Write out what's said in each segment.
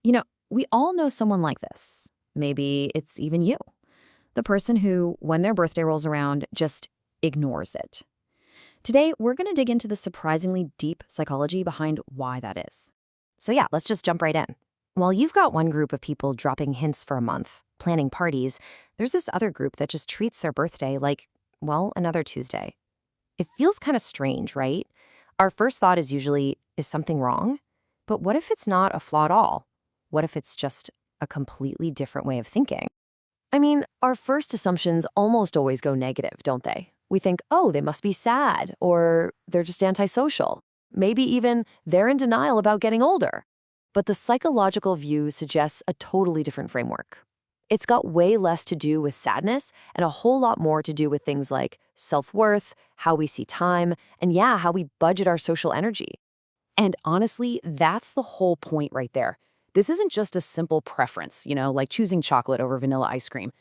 We all know someone like this. Maybe it's even you. The person who, when their birthday rolls around, just ignores it. Today, we're going to dig into the surprisingly deep psychology behind why that is. So yeah, let's just jump right in. While you've got one group of people dropping hints for a month, planning parties, there's this other group that just treats their birthday like, well, another Tuesday. It feels kind of strange, right? Our first thought is usually, is something wrong? But what if it's not a flaw at all? What if it's just a completely different way of thinking? I mean, our first assumptions almost always go negative, don't they? We think, oh, they must be sad, or they're just antisocial. Maybe even they're in denial about getting older. But the psychological view suggests a totally different framework. It's got way less to do with sadness and a whole lot more to do with things like self-worth, how we see time, and yeah, how we budget our social energy. And honestly, that's the whole point right there. This isn't just a simple preference, like choosing chocolate over vanilla ice cream.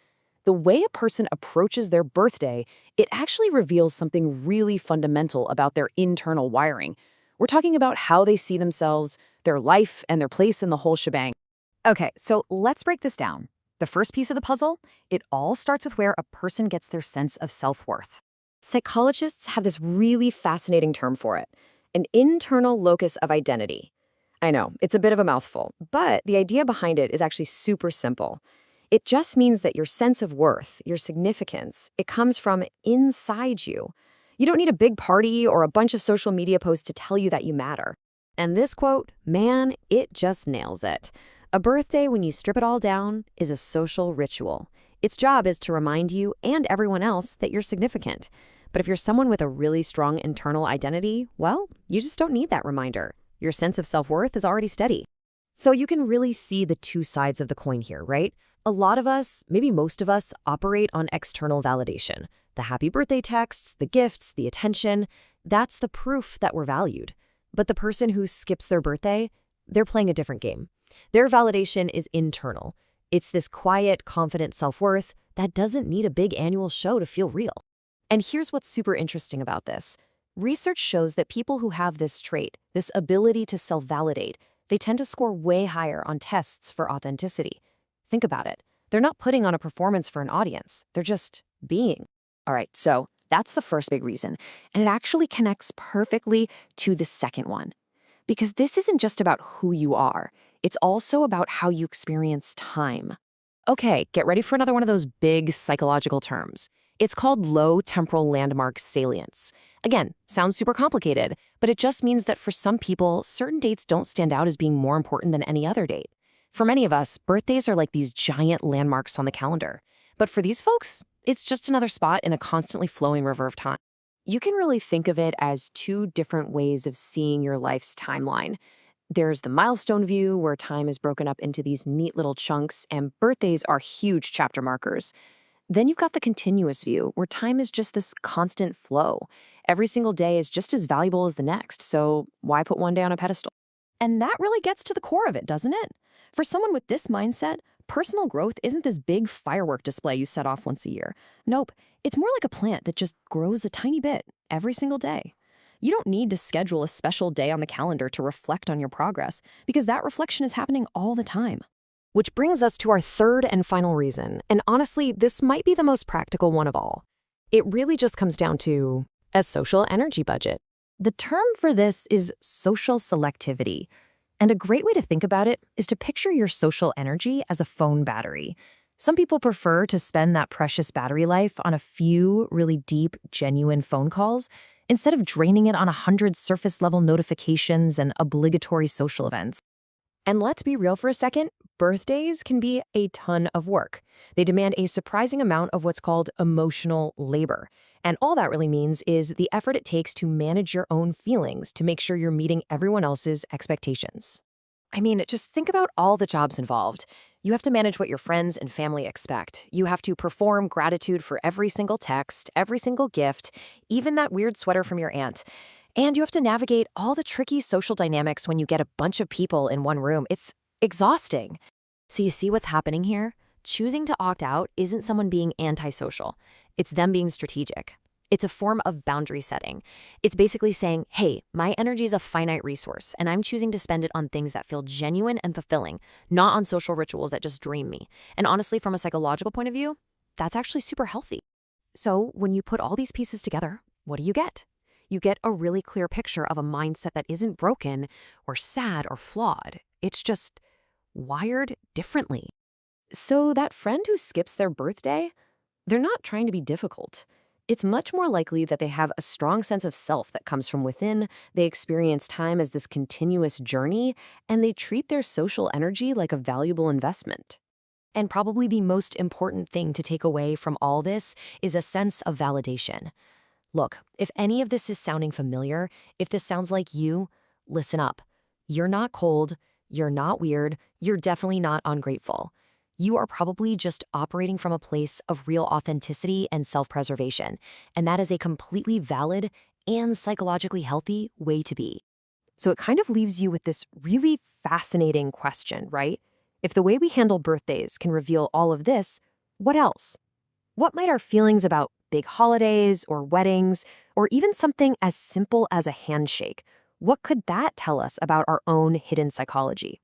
The way a person approaches their birthday, it actually reveals something really fundamental about their internal wiring. We're talking about how they see themselves, their life, and their place in the whole shebang. Okay, so let's break this down. The first piece of the puzzle, it all starts with where a person gets their sense of self-worth. Psychologists have this really fascinating term for it, an internal locus of identity. I know, it's a bit of a mouthful, but the idea behind it is actually super simple. It just means that your sense of worth, your significance, it comes from inside you. You don't need a big party or a bunch of social media posts to tell you that you matter. And this quote, man, it just nails it. A birthday, when you strip it all down, is a social ritual. Its job is to remind you and everyone else that you're significant. But if you're someone with a really strong internal identity, well, you just don't need that reminder. Your sense of self-worth is already steady. So you can really see the two sides of the coin here, right? A lot of us, maybe most of us, operate on external validation. The happy birthday texts, the gifts, the attention, that's the proof that we're valued. But the person who skips their birthday, they're playing a different game. Their validation is internal. It's this quiet, confident self-worth that doesn't need a big annual show to feel real. And here's what's super interesting about this. Research shows that people who have this trait, this ability to self-validate, they tend to score way higher on tests for authenticity. Think about it. They're not putting on a performance for an audience. They're just being. All right, so that's the first big reason. And it actually connects perfectly to the second one. Because this isn't just about who you are. It's also about how you experience time. Okay, get ready for another one of those big psychological terms. It's called low temporal landmark salience. Again, sounds super complicated, but it just means that for some people, certain dates don't stand out as being more important than any other date. For many of us, birthdays are like these giant landmarks on the calendar. But for these folks, it's just another spot in a constantly flowing river of time. You can really think of it as two different ways of seeing your life's timeline. There's the milestone view, where time is broken up into these neat little chunks, and birthdays are huge chapter markers. Then you've got the continuous view, where time is just this constant flow. Every single day is just as valuable as the next, so why put one day on a pedestal? And that really gets to the core of it, doesn't it? For someone with this mindset, personal growth isn't this big firework display you set off once a year. Nope, it's more like a plant that just grows a tiny bit every single day. You don't need to schedule a special day on the calendar to reflect on your progress, because that reflection is happening all the time. Which brings us to our third and final reason, and honestly, this might be the most practical one of all. It really just comes down to a social energy budget. The term for this is social selectivity, and a great way to think about it is to picture your social energy as a phone battery. Some people prefer to spend that precious battery life on a few really deep, genuine phone calls instead of draining it on 100 surface-level notifications and obligatory social events. And let's be real for a second, birthdays can be a ton of work. They demand a surprising amount of what's called emotional labor. And all that really means is the effort it takes to manage your own feelings to make sure you're meeting everyone else's expectations. I mean, just think about all the jobs involved. You have to manage what your friends and family expect. You have to perform gratitude for every single text, every single gift, even that weird sweater from your aunt. And you have to navigate all the tricky social dynamics when you get a bunch of people in one room. It's exhausting. So you see what's happening here? Choosing to opt out isn't someone being antisocial. It's them being strategic. It's a form of boundary setting. It's basically saying, hey, my energy is a finite resource, and I'm choosing to spend it on things that feel genuine and fulfilling, not on social rituals that just drain me. And honestly, from a psychological point of view, that's actually super healthy. So when you put all these pieces together, what do you get? You get a really clear picture of a mindset that isn't broken or sad or flawed. It's just wired differently. So that friend who skips their birthday, they're not trying to be difficult. It's much more likely that they have a strong sense of self that comes from within, they experience time as this continuous journey, and they treat their social energy like a valuable investment. And probably the most important thing to take away from all this is a sense of validation. Look, if any of this is sounding familiar, if this sounds like you, listen up. You're not cold, you're not weird, you're definitely not ungrateful. You are probably just operating from a place of real authenticity and self-preservation, and that is a completely valid and psychologically healthy way to be. So it kind of leaves you with this really fascinating question, right? If the way we handle birthdays can reveal all of this, what else? What might our feelings about big holidays or weddings, or even something as simple as a handshake, what could that tell us about our own hidden psychology?